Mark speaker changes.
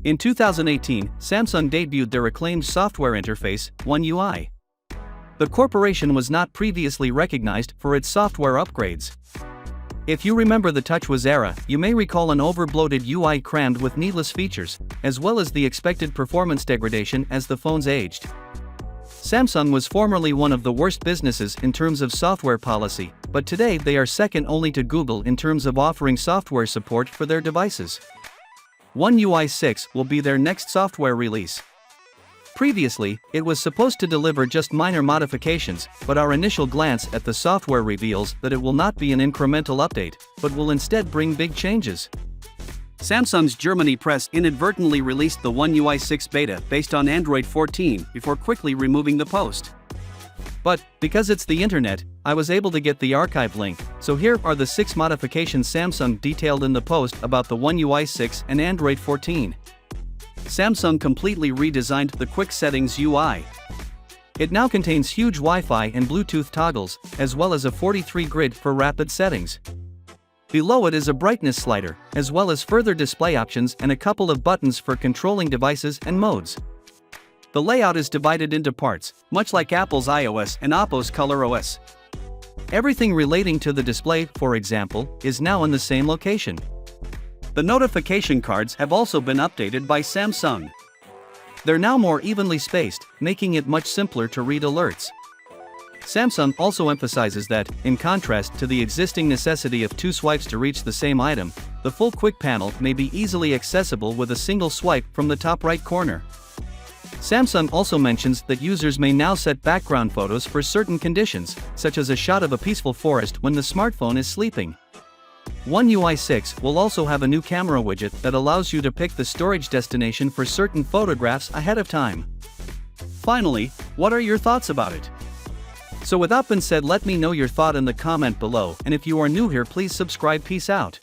Speaker 1: In 2018, Samsung debuted their acclaimed software interface, oneui. The corporation was not previously recognized for its software upgrades. If you remember the TouchWiz era, you may recall an overbloated UI crammed with needless features, as well as the expected performance degradation as the phones aged. Samsung was formerly one of the worst businesses in terms of software policy, but today they are second only to Google in terms of offering software support for their devices. oneui 6 will be their next software release. Previously, it was supposed to deliver just minor modifications, but our initial glance at the software reveals that it will not be an incremental update, but will instead bring big changes. Samsung's Germany press inadvertently released the oneui 6 beta based on Android 14 before quickly removing the post. But, because it's the internet, I was able to get the archive link, so here are the 6 modifications Samsung detailed in the post about the oneui 6 and Android 14. Samsung completely redesigned the Quick Settings UI. It now contains huge Wi-Fi and Bluetooth toggles, as well as a 43 grid for rapid settings. Below it is a brightness slider, as well as further display options and a couple of buttons for controlling devices and modes. The layout is divided into parts, much like Apple's iOS and Oppo's ColorOS. Everything relating to the display, for example, is now in the same location. The notification cards have also been updated by Samsung. They're now more evenly spaced, making it much simpler to read alerts. Samsung also emphasizes that, in contrast to the existing necessity of 2 swipes to reach the same item, the full quick panel may be easily accessible with a single swipe from the top right corner. Samsung also mentions that users may now set background photos for certain conditions, such as a shot of a peaceful forest when the smartphone is sleeping. oneui 6 will also have a new camera widget that allows you to pick the storage destination for certain photographs ahead of time. Finally, what are your thoughts about it? So with that being said, let me know your thought in the comment below, and if you are new here, please subscribe. Peace out.